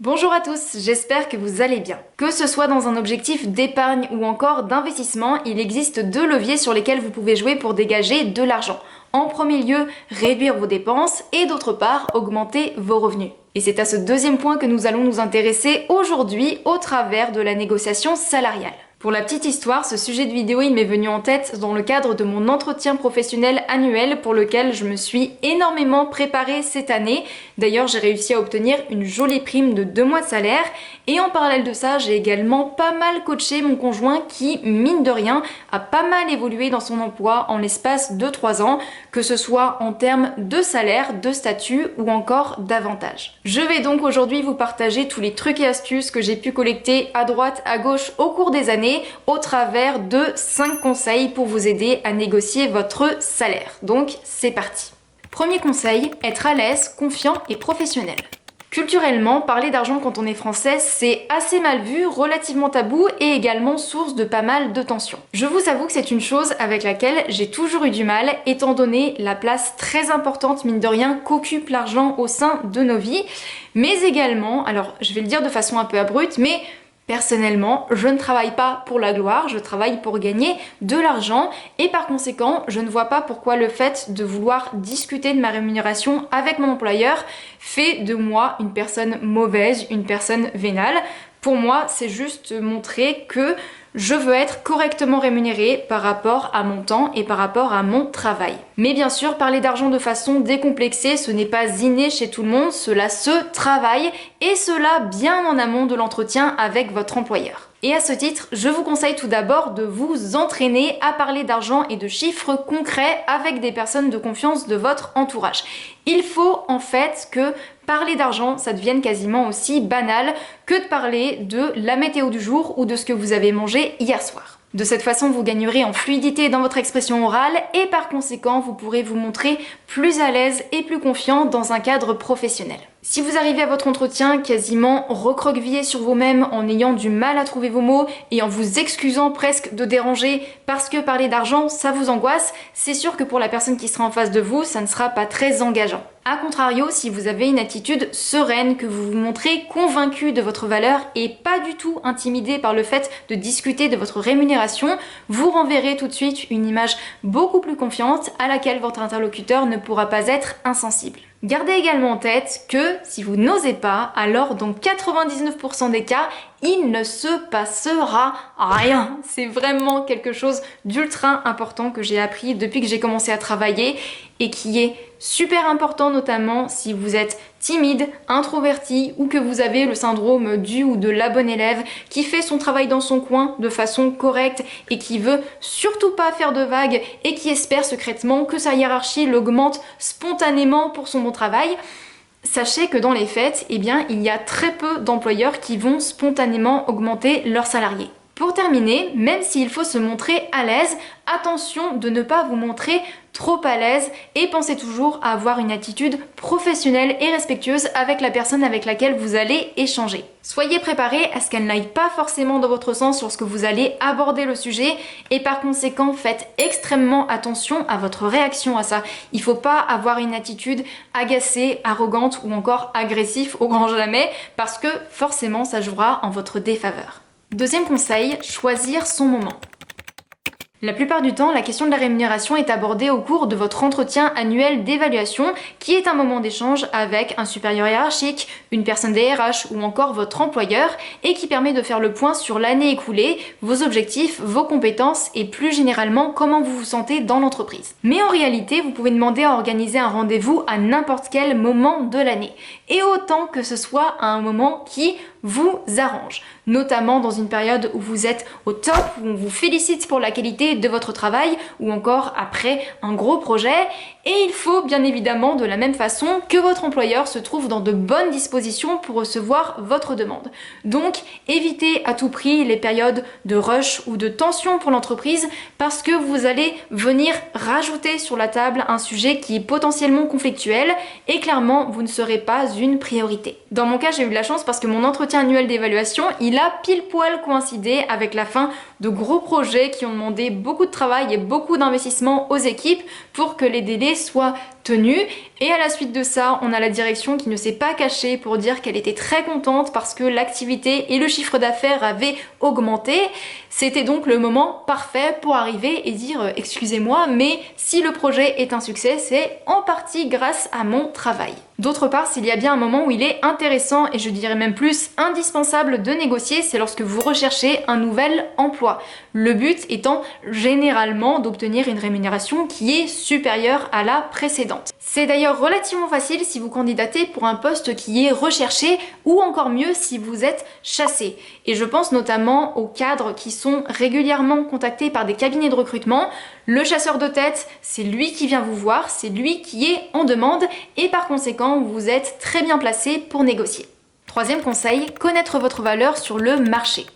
Bonjour à tous, j'espère que vous allez bien. Que ce soit dans un objectif d'épargne ou encore d'investissement, il existe deux leviers sur lesquels vous pouvez jouer pour dégager de l'argent. En premier lieu, réduire vos dépenses et d'autre part, augmenter vos revenus. Et c'est à ce deuxième point que nous allons nous intéresser aujourd'hui au travers de la négociation salariale. Pour la petite histoire, ce sujet de vidéo il m'est venu en tête dans le cadre de mon entretien professionnel annuel pour lequel je me suis énormément préparée cette année. D'ailleurs, j'ai réussi à obtenir une jolie prime de 2 mois de salaire et en parallèle de ça, j'ai également pas mal coaché mon conjoint qui, mine de rien, a pas mal évolué dans son emploi en l'espace de 3 ans, que ce soit en termes de salaire, de statut ou encore d'avantages. Je vais donc aujourd'hui vous partager tous les trucs et astuces que j'ai pu collecter à droite, à gauche au cours des années au travers de 5 conseils pour vous aider à négocier votre salaire. Donc c'est parti. Premier conseil, être à l'aise, confiant et professionnel. Culturellement, parler d'argent quand on est français, c'est assez mal vu, relativement tabou et également source de pas mal de tensions. Je vous avoue que c'est une chose avec laquelle j'ai toujours eu du mal, étant donné la place très importante, mine de rien, qu'occupe l'argent au sein de nos vies, mais également, alors je vais le dire de façon un peu abrupte, mais personnellement, je ne travaille pas pour la gloire, je travaille pour gagner de l'argent et par conséquent, je ne vois pas pourquoi le fait de vouloir discuter de ma rémunération avec mon employeur fait de moi une personne mauvaise, une personne vénale. Pour moi, c'est juste montrer que je veux être correctement rémunérée par rapport à mon temps et par rapport à mon travail. Mais bien sûr, parler d'argent de façon décomplexée, ce n'est pas inné chez tout le monde, cela se travaille et cela bien en amont de l'entretien avec votre employeur. Et à ce titre, je vous conseille tout d'abord de vous entraîner à parler d'argent et de chiffres concrets avec des personnes de confiance de votre entourage. Il faut en fait que parler d'argent, ça devienne quasiment aussi banal que de parler de la météo du jour ou de ce que vous avez mangé hier soir. De cette façon, vous gagnerez en fluidité dans votre expression orale et par conséquent, vous pourrez vous montrer plus à l'aise et plus confiant dans un cadre professionnel. Si vous arrivez à votre entretien quasiment recroquevillé sur vous-même en ayant du mal à trouver vos mots et en vous excusant presque de déranger parce que parler d'argent, ça vous angoisse, c'est sûr que pour la personne qui sera en face de vous, ça ne sera pas très engageant. A contrario, si vous avez une attitude sereine, que vous vous montrez convaincu de votre valeur et pas du tout intimidé par le fait de discuter de votre rémunération, vous renverrez tout de suite une image beaucoup plus confiante à laquelle votre interlocuteur ne pourra pas être insensible. Gardez également en tête que si vous n'osez pas, alors dans 99% des cas, il ne se passera rien. C'est vraiment quelque chose d'ultra important que j'ai appris depuis que j'ai commencé à travailler et qui est super important notamment si vous êtes timide, introverti ou que vous avez le syndrome du ou de la bonne élève qui fait son travail dans son coin de façon correcte et qui veut surtout pas faire de vagues et qui espère secrètement que sa hiérarchie l'augmente spontanément pour son bon travail. Sachez que dans les faits, il y a très peu d'employeurs qui vont spontanément augmenter leurs salariés. Pour terminer, même s'il faut se montrer à l'aise, attention de ne pas vous montrer trop à l'aise et pensez toujours à avoir une attitude professionnelle et respectueuse avec la personne avec laquelle vous allez échanger. Soyez préparés à ce qu'elle n'aille pas forcément dans votre sens lorsque vous allez aborder le sujet et par conséquent faites extrêmement attention à votre réaction à ça. Il ne faut pas avoir une attitude agacée, arrogante ou encore agressive au grand jamais parce que forcément ça jouera en votre défaveur. Deuxième conseil, choisir son moment. La plupart du temps, la question de la rémunération est abordée au cours de votre entretien annuel d'évaluation, qui est un moment d'échange avec un supérieur hiérarchique, une personne des RH ou encore votre employeur, et qui permet de faire le point sur l'année écoulée, vos objectifs, vos compétences et plus généralement comment vous vous sentez dans l'entreprise. Mais en réalité, vous pouvez demander à organiser un rendez-vous à n'importe quel moment de l'année, et autant que ce soit à un moment qui vous arrange, notamment dans une période où vous êtes au top, où on vous félicite pour la qualité de votre travail ou encore après un gros projet. Et il faut bien évidemment de la même façon que votre employeur se trouve dans de bonnes dispositions pour recevoir votre demande. Donc évitez à tout prix les périodes de rush ou de tension pour l'entreprise parce que vous allez venir rajouter sur la table un sujet qui est potentiellement conflictuel et clairement vous ne serez pas une priorité. Dans mon cas, j'ai eu de la chance parce que mon entretien annuel d'évaluation, il a pile poil coïncidé avec la fin de gros projets qui ont demandé beaucoup de travail et beaucoup d'investissement aux équipes pour que les délais soient tenu. Et à la suite de ça, on a la direction qui ne s'est pas cachée pour dire qu'elle était très contente parce que l'activité et le chiffre d'affaires avaient augmenté. C'était donc le moment parfait pour arriver et dire excusez-moi, mais si le projet est un succès, c'est en partie grâce à mon travail. D'autre part, s'il y a bien un moment où il est intéressant et je dirais même plus indispensable de négocier, c'est lorsque vous recherchez un nouvel emploi. Le but étant généralement d'obtenir une rémunération qui est supérieure à la précédente. C'est d'ailleurs relativement facile si vous candidatez pour un poste qui est recherché ou encore mieux si vous êtes chassé. Et je pense notamment aux cadres qui sont régulièrement contactés par des cabinets de recrutement. Le chasseur de tête, c'est lui qui vient vous voir, c'est lui qui est en demande et par conséquent, vous êtes très bien placé pour négocier. Troisième conseil, connaître votre valeur sur le marché.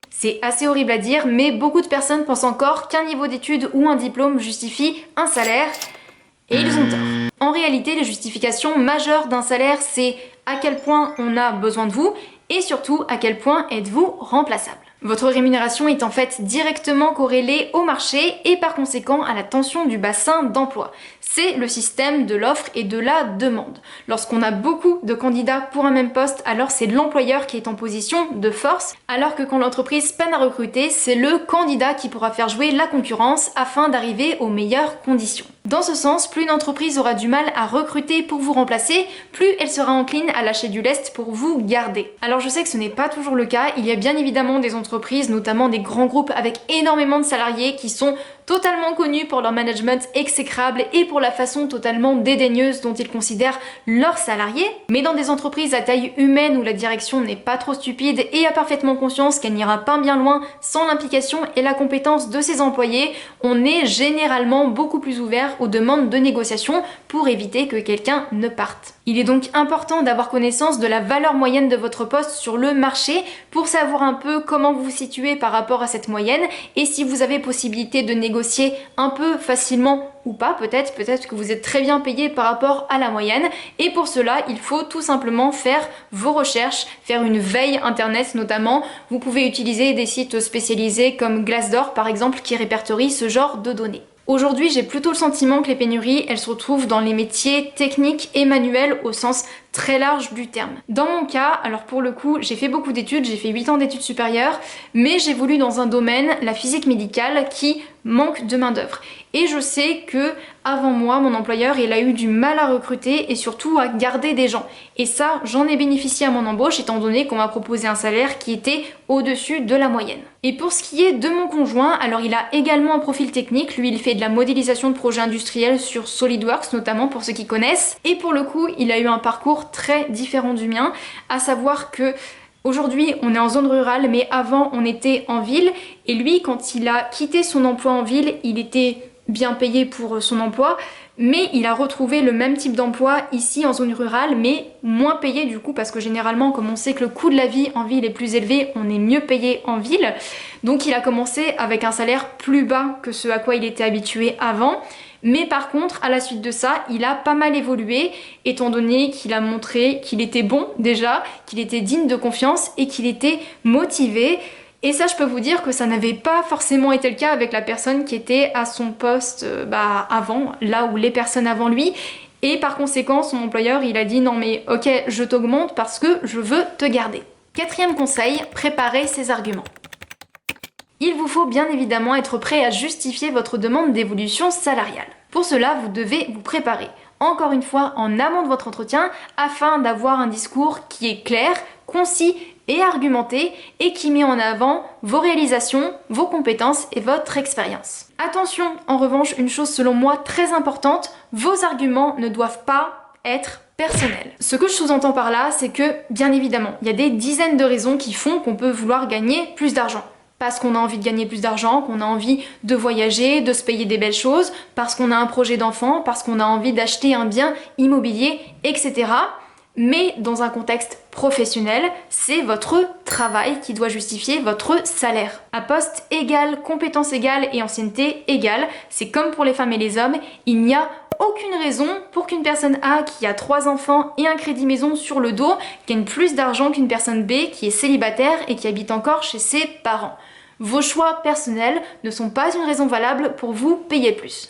C'est assez horrible à dire, mais beaucoup de personnes pensent encore qu'un niveau d'études ou un diplôme justifie un salaire et ils ont tort. En réalité, les justifications majeures d'un salaire, c'est à quel point on a besoin de vous et surtout à quel point êtes-vous remplaçable. Votre rémunération est en fait directement corrélée au marché et par conséquent à la tension du bassin d'emploi. C'est le système de l'offre et de la demande. Lorsqu'on a beaucoup de candidats pour un même poste, alors c'est l'employeur qui est en position de force, alors que quand l'entreprise peine à recruter, c'est le candidat qui pourra faire jouer la concurrence afin d'arriver aux meilleures conditions. Dans ce sens, plus une entreprise aura du mal à recruter pour vous remplacer, plus elle sera encline à lâcher du lest pour vous garder. Alors je sais que ce n'est pas toujours le cas, il y a bien évidemment des entreprises, notamment des grands groupes avec énormément de salariés qui sont totalement connus pour leur management exécrable et pour la façon totalement dédaigneuse dont ils considèrent leurs salariés. Mais dans des entreprises à taille humaine où la direction n'est pas trop stupide et a parfaitement conscience qu'elle n'ira pas bien loin sans l'implication et la compétence de ses employés, on est généralement beaucoup plus ouvert aux demandes de négociation pour éviter que quelqu'un ne parte. Il est donc important d'avoir connaissance de la valeur moyenne de votre poste sur le marché pour savoir un peu comment vous vous situez par rapport à cette moyenne et si vous avez possibilité de négocier un peu facilement ou pas, peut-être que vous êtes très bien payé par rapport à la moyenne et pour cela il faut tout simplement faire vos recherches, faire une veille internet notamment. Vous pouvez utiliser des sites spécialisés comme Glassdoor par exemple qui répertorient ce genre de données. Aujourd'hui, j'ai plutôt le sentiment que les pénuries, elles se retrouvent dans les métiers techniques et manuels au sens très large du terme. Dans mon cas, alors pour le coup, j'ai fait beaucoup d'études, j'ai fait 8 ans d'études supérieures, mais j'évolue dans un domaine, la physique médicale, qui manque de main-d'œuvre. Et je sais que avant moi, mon employeur, il a eu du mal à recruter et surtout à garder des gens. Et ça, j'en ai bénéficié à mon embauche étant donné qu'on m'a proposé un salaire qui était au-dessus de la moyenne. Et pour ce qui est de mon conjoint, alors il a également un profil technique, lui il fait de la modélisation de projets industriels sur SolidWorks notamment pour ceux qui connaissent. Et pour le coup, il a eu un parcours très différent du mien, à savoir que aujourd'hui, on est en zone rurale, mais avant, on était en ville. Et lui, quand il a quitté son emploi en ville, il était bien payé pour son emploi, mais il a retrouvé le même type d'emploi ici en zone rurale, mais moins payé du coup, parce que généralement, comme on sait que le coût de la vie en ville est plus élevé, on est mieux payé en ville. Donc il a commencé avec un salaire plus bas que ce à quoi il était habitué avant. Mais par contre, à la suite de ça, il a pas mal évolué, étant donné qu'il a montré qu'il était bon déjà, qu'il était digne de confiance et qu'il était motivé. Et ça, je peux vous dire que ça n'avait pas forcément été le cas avec la personne qui était à son poste avant, là où les personnes avant lui. Et par conséquent, son employeur, il a dit non mais ok, je t'augmente parce que je veux te garder. Quatrième conseil, préparez ses arguments. Il vous faut bien évidemment être prêt à justifier votre demande d'évolution salariale. Pour cela, vous devez vous préparer, encore une fois en amont de votre entretien, afin d'avoir un discours qui est clair, concis et argumenté et qui met en avant vos réalisations, vos compétences et votre expérience. Attention, en revanche, une chose selon moi très importante, vos arguments ne doivent pas être personnels. Ce que je sous-entends par là, c'est que, bien évidemment, il y a des dizaines de raisons qui font qu'on peut vouloir gagner plus d'argent. Parce qu'on a envie de gagner plus d'argent, qu'on a envie de voyager, de se payer des belles choses, parce qu'on a un projet d'enfant, parce qu'on a envie d'acheter un bien immobilier, etc. Mais dans un contexte professionnel, c'est votre travail qui doit justifier votre salaire. À poste égal, compétence égale et ancienneté égale, c'est comme pour les femmes et les hommes, il n'y a aucune raison pour qu'une personne A qui a 3 enfants et un crédit maison sur le dos gagne plus d'argent qu'une personne B qui est célibataire et qui habite encore chez ses parents. Vos choix personnels ne sont pas une raison valable pour vous payer plus.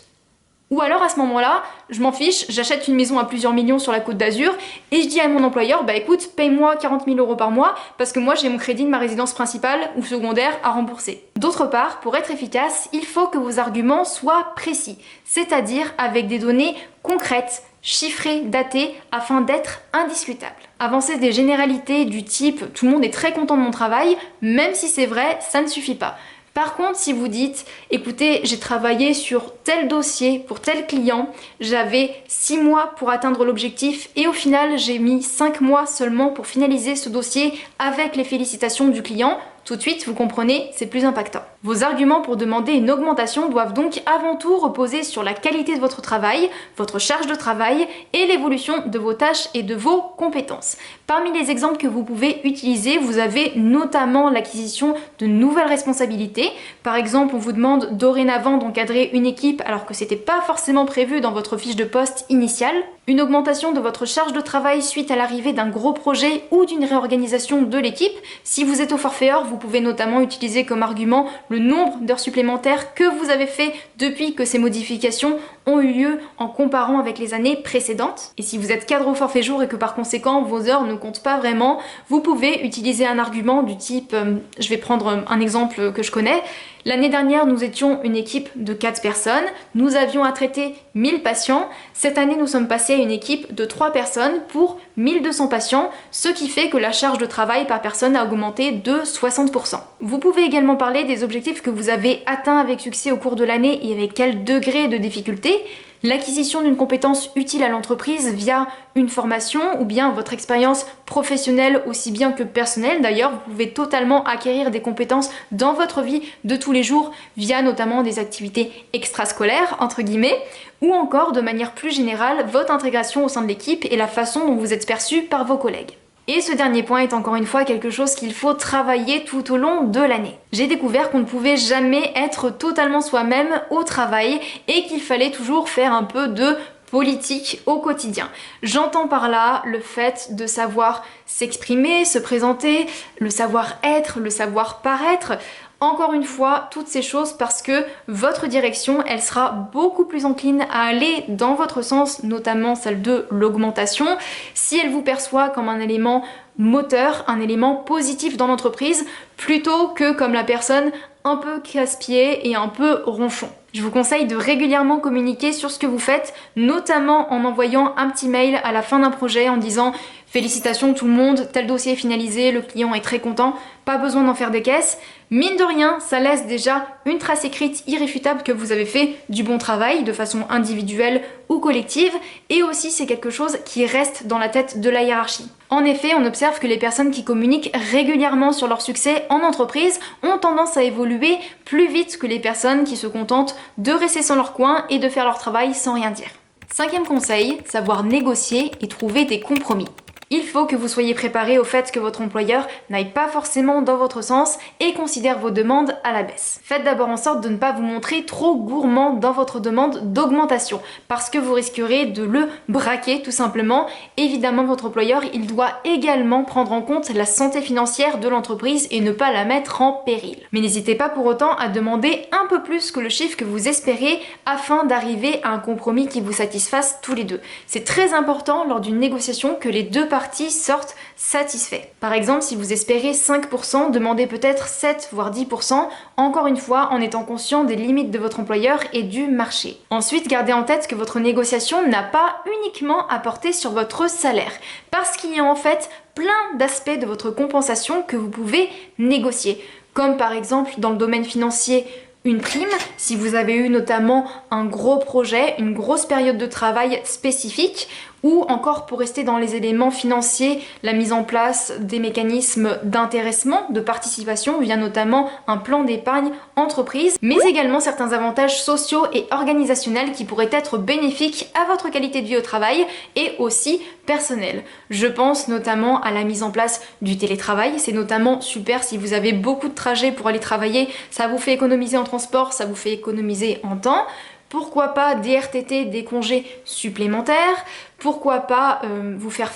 Ou alors à ce moment-là, je m'en fiche, j'achète une maison à plusieurs millions sur la Côte d'Azur et je dis à mon employeur, bah écoute, paye-moi 40 000 euros par mois parce que moi j'ai mon crédit de ma résidence principale ou secondaire à rembourser. D'autre part, pour être efficace, il faut que vos arguments soient précis, c'est-à-dire avec des données concrètes, chiffrées, datées, afin d'être indiscutables. Avancer des généralités du type « tout le monde est très content de mon travail », même si c'est vrai, ça ne suffit pas. Par contre, si vous dites, écoutez, j'ai travaillé sur tel dossier pour tel client, j'avais 6 mois pour atteindre l'objectif et au final, j'ai mis 5 mois seulement pour finaliser ce dossier avec les félicitations du client, tout de suite, vous comprenez, c'est plus impactant. Vos arguments pour demander une augmentation doivent donc avant tout reposer sur la qualité de votre travail, votre charge de travail et l'évolution de vos tâches et de vos compétences. Parmi les exemples que vous pouvez utiliser, vous avez notamment l'acquisition de nouvelles responsabilités. Par exemple, on vous demande dorénavant d'encadrer une équipe alors que c'était pas forcément prévu dans votre fiche de poste initiale. Une augmentation de votre charge de travail suite à l'arrivée d'un gros projet ou d'une réorganisation de l'équipe. Si vous êtes au forfait-heure, vous pouvez notamment utiliser comme argument le nombre d'heures supplémentaires que vous avez fait depuis que ces modifications ont eu lieu en comparant avec les années précédentes. Et si vous êtes cadre au forfait jour et que par conséquent vos heures ne comptent pas vraiment, vous pouvez utiliser un argument du type, je vais prendre un exemple que je connais. L'année dernière, nous étions une équipe de 4 personnes, nous avions à traiter 1000 patients. Cette année, nous sommes passés à une équipe de 3 personnes pour 1200 patients, ce qui fait que la charge de travail par personne a augmenté de 60%. Vous pouvez également parler des objectifs que vous avez atteints avec succès au cours de l'année et avec quel degré de difficulté. L'acquisition d'une compétence utile à l'entreprise via une formation ou bien votre expérience professionnelle aussi bien que personnelle. D'ailleurs, vous pouvez totalement acquérir des compétences dans votre vie de tous les jours via notamment des activités extrascolaires, entre guillemets, ou encore de manière plus générale, votre intégration au sein de l'équipe et la façon dont vous êtes perçu par vos collègues. Et ce dernier point est encore une fois quelque chose qu'il faut travailler tout au long de l'année. J'ai découvert qu'on ne pouvait jamais être totalement soi-même au travail et qu'il fallait toujours faire un peu de politique au quotidien. J'entends par là le fait de savoir s'exprimer, se présenter, le savoir-être, le savoir-paraître. Encore une fois, toutes ces choses parce que votre direction, elle sera beaucoup plus encline à aller dans votre sens, notamment celle de l'augmentation, si elle vous perçoit comme un élément moteur, un élément positif dans l'entreprise, plutôt que comme la personne un peu casse-pied et un peu ronchon. Je vous conseille de régulièrement communiquer sur ce que vous faites, notamment en envoyant un petit mail à la fin d'un projet en disant « Félicitations tout le monde, tel dossier est finalisé, le client est très content, pas besoin d'en faire des caisses ». Mine de rien, ça laisse déjà une trace écrite irréfutable que vous avez fait du bon travail de façon individuelle ou collective, et aussi c'est quelque chose qui reste dans la tête de la hiérarchie. En effet, on observe que les personnes qui communiquent régulièrement sur leur succès en entreprise ont tendance à évoluer plus vite que les personnes qui se contentent de rester dans leur coin et de faire leur travail sans rien dire. 5e conseil, savoir négocier et trouver des compromis. Il faut que vous soyez préparé au fait que votre employeur n'aille pas forcément dans votre sens et considère vos demandes à la baisse. Faites d'abord en sorte de ne pas vous montrer trop gourmand dans votre demande d'augmentation parce que vous risquerez de le braquer tout simplement. Évidemment, votre employeur, il doit également prendre en compte la santé financière de l'entreprise et ne pas la mettre en péril. Mais n'hésitez pas pour autant à demander un peu plus que le chiffre que vous espérez afin d'arriver à un compromis qui vous satisfasse tous les deux. C'est très important lors d'une négociation que les deux parties sortent satisfaits. Par exemple, si vous espérez 5%, demandez peut-être 7 voire 10%, encore une fois en étant conscient des limites de votre employeur et du marché. Ensuite, gardez en tête que votre négociation n'a pas uniquement à porter sur votre salaire, parce qu'il y a en fait plein d'aspects de votre compensation que vous pouvez négocier, comme par exemple dans le domaine financier, une prime, si vous avez eu notamment un gros projet, une grosse période de travail spécifique, ou encore pour rester dans les éléments financiers, la mise en place des mécanismes d'intéressement, de participation via notamment un plan d'épargne entreprise, mais également certains avantages sociaux et organisationnels qui pourraient être bénéfiques à votre qualité de vie au travail et aussi personnelle. Je pense notamment à la mise en place du télétravail, c'est notamment super si vous avez beaucoup de trajets pour aller travailler, ça vous fait économiser en transport, ça vous fait économiser en temps. Pourquoi pas des RTT, des congés supplémentaires? Pourquoi pas vous faire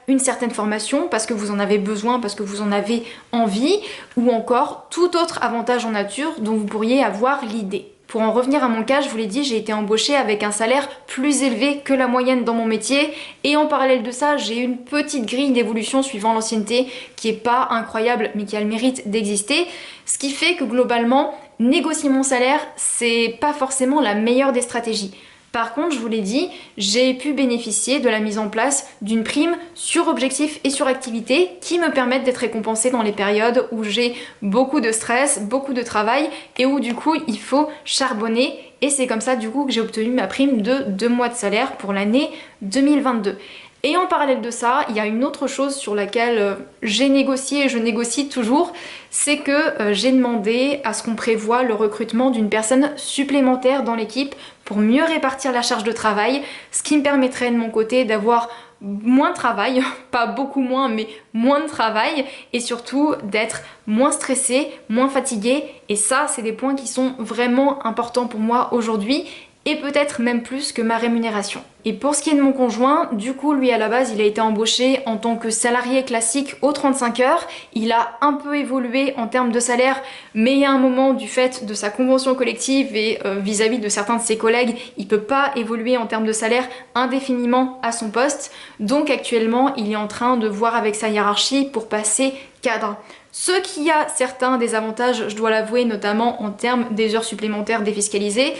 une certaine formation parce que vous en avez besoin, parce que vous en avez envie, ou encore tout autre avantage en nature dont vous pourriez avoir l'idée. Pour en revenir à mon cas, je vous l'ai dit, j'ai été embauchée avec un salaire plus élevé que la moyenne dans mon métier et en parallèle de ça, j'ai une petite grille d'évolution suivant l'ancienneté qui est pas incroyable mais qui a le mérite d'exister, ce qui fait que globalement, négocier mon salaire, c'est pas forcément la meilleure des stratégies. Par contre, je vous l'ai dit, j'ai pu bénéficier de la mise en place d'une prime sur objectif et sur activité qui me permettent d'être récompensée dans les périodes où j'ai beaucoup de stress, beaucoup de travail et où du coup il faut charbonner. Et c'est comme ça du coup que j'ai obtenu ma prime de 2 mois de salaire pour l'année 2022. Et en parallèle de ça, il y a une autre chose sur laquelle j'ai négocié et je négocie toujours, c'est que j'ai demandé à ce qu'on prévoie le recrutement d'une personne supplémentaire dans l'équipe pour mieux répartir la charge de travail, ce qui me permettrait de mon côté d'avoir moins de travail, pas beaucoup moins, mais moins de travail, et surtout d'être moins stressée, moins fatiguée, et ça, c'est des points qui sont vraiment importants pour moi aujourd'hui, et peut-être même plus que ma rémunération. Et pour ce qui est de mon conjoint, du coup lui à la base il a été embauché en tant que salarié classique aux 35 heures, il a un peu évolué en termes de salaire, mais il y a un moment du fait de sa convention collective et vis-à-vis de certains de ses collègues, il peut pas évoluer en termes de salaire indéfiniment à son poste, donc actuellement il est en train de voir avec sa hiérarchie pour passer cadre. Ce qui a certains désavantages, je dois l'avouer, notamment en termes des heures supplémentaires défiscalisées,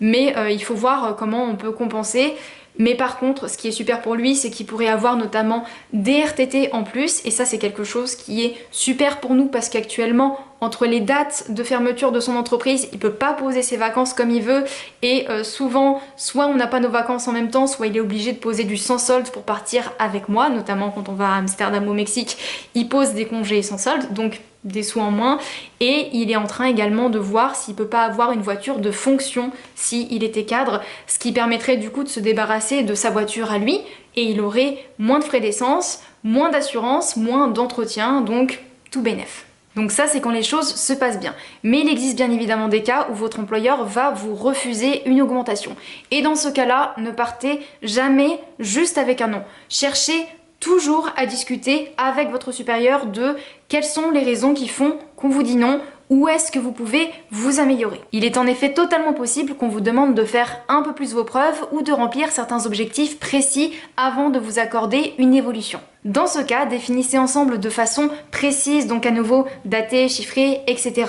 mais il faut voir comment on peut compenser. Mais par contre, ce qui est super pour lui, c'est qu'il pourrait avoir notamment des RTT en plus, et ça c'est quelque chose qui est super pour nous parce qu'actuellement, entre les dates de fermeture de son entreprise, il peut pas poser ses vacances comme il veut, et souvent, soit on n'a pas nos vacances en même temps, soit il est obligé de poser du sans solde pour partir avec moi, notamment quand on va à Amsterdam au Mexique, il pose des congés sans solde, donc des sous en moins, et il est en train également de voir s'il peut pas avoir une voiture de fonction s'il était cadre, ce qui permettrait du coup de se débarrasser de sa voiture à lui, et il aurait moins de frais d'essence, moins d'assurance, moins d'entretien, donc tout bénef. Donc ça c'est quand les choses se passent bien. Mais il existe bien évidemment des cas où votre employeur va vous refuser une augmentation. Et dans ce cas-là, ne partez jamais juste avec un non. Cherchez toujours à discuter avec votre supérieur de quelles sont les raisons qui font qu'on vous dit non, où est-ce que vous pouvez vous améliorer. Il est en effet totalement possible qu'on vous demande de faire un peu plus vos preuves ou de remplir certains objectifs précis avant de vous accorder une évolution. Dans ce cas, définissez ensemble de façon précise, donc à nouveau datée, chiffrée, etc.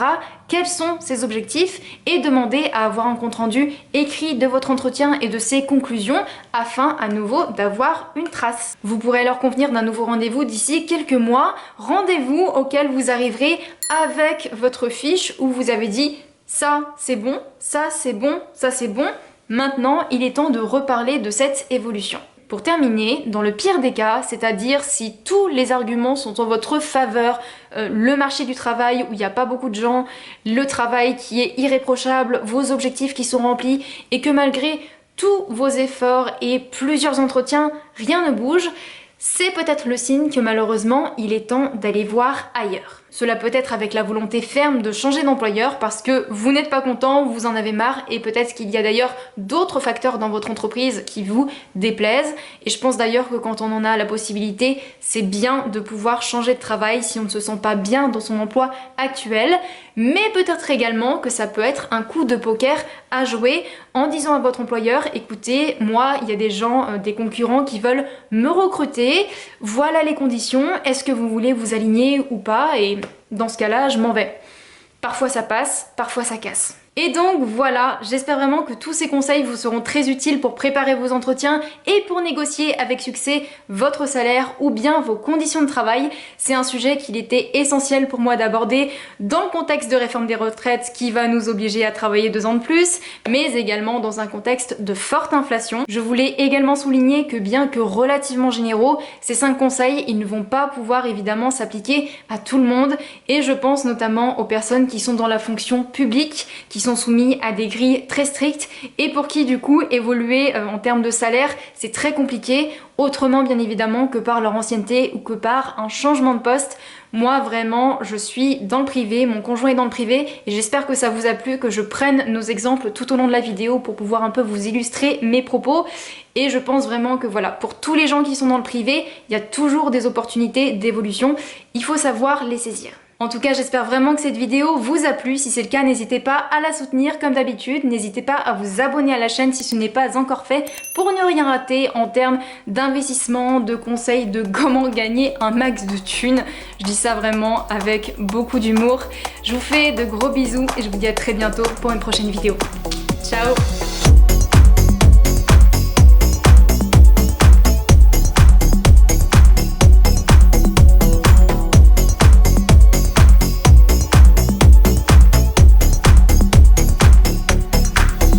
Quels sont ces objectifs et demandez à avoir un compte-rendu écrit de votre entretien et de ses conclusions afin à nouveau d'avoir une trace. Vous pourrez alors convenir d'un nouveau rendez-vous d'ici quelques mois, rendez-vous auquel vous arriverez avec votre fiche où vous avez dit ça c'est bon, ça c'est bon, ça c'est bon. Maintenant, il est temps de reparler de cette évolution. Pour terminer, dans le pire des cas, c'est-à-dire si tous les arguments sont en votre faveur, le marché du travail où il n'y a pas beaucoup de gens, le travail qui est irréprochable, vos objectifs qui sont remplis et que malgré tous vos efforts et plusieurs entretiens, rien ne bouge, c'est peut-être le signe que malheureusement, il est temps d'aller voir ailleurs. Cela peut être avec la volonté ferme de changer d'employeur parce que vous n'êtes pas content, vous en avez marre et peut-être qu'il y a d'ailleurs d'autres facteurs dans votre entreprise qui vous déplaisent. Et je pense d'ailleurs que quand on en a la possibilité, c'est bien de pouvoir changer de travail si on ne se sent pas bien dans son emploi actuel. Mais peut-être également que ça peut être un coup de poker à jouer en disant à votre employeur, écoutez, moi, il y a des gens, des concurrents qui veulent me recruter, voilà les conditions, est-ce que vous voulez vous aligner ou pas? Et dans ce cas-là, je m'en vais. Parfois ça passe, parfois ça casse. Et donc voilà, j'espère vraiment que tous ces conseils vous seront très utiles pour préparer vos entretiens et pour négocier avec succès votre salaire ou bien vos conditions de travail. C'est un sujet qu'il était essentiel pour moi d'aborder dans le contexte de réforme des retraites qui va nous obliger à travailler 2 ans de plus, mais également dans un contexte de forte inflation. Je voulais également souligner que bien que relativement généraux, ces 5 conseils, ils ne vont pas pouvoir évidemment s'appliquer à tout le monde et je pense notamment aux personnes qui sont dans la fonction publique, qui sont soumis à des grilles très strictes et pour qui du coup évoluer en termes de salaire c'est très compliqué, autrement bien évidemment que par leur ancienneté ou que par un changement de poste. Moi vraiment je suis dans le privé, mon conjoint est dans le privé et j'espère que ça vous a plu, que je prenne nos exemples tout au long de la vidéo pour pouvoir un peu vous illustrer mes propos. Et je pense vraiment que voilà, pour tous les gens qui sont dans le privé, il y a toujours des opportunités d'évolution, il faut savoir les saisir. En tout cas, j'espère vraiment que cette vidéo vous a plu. Si c'est le cas, n'hésitez pas à la soutenir comme d'habitude. N'hésitez pas à vous abonner à la chaîne si ce n'est pas encore fait pour ne rien rater en termes d'investissement, de conseils, de comment gagner un max de thunes. Je dis ça vraiment avec beaucoup d'humour. Je vous fais de gros bisous et je vous dis à très bientôt pour une prochaine vidéo. Ciao!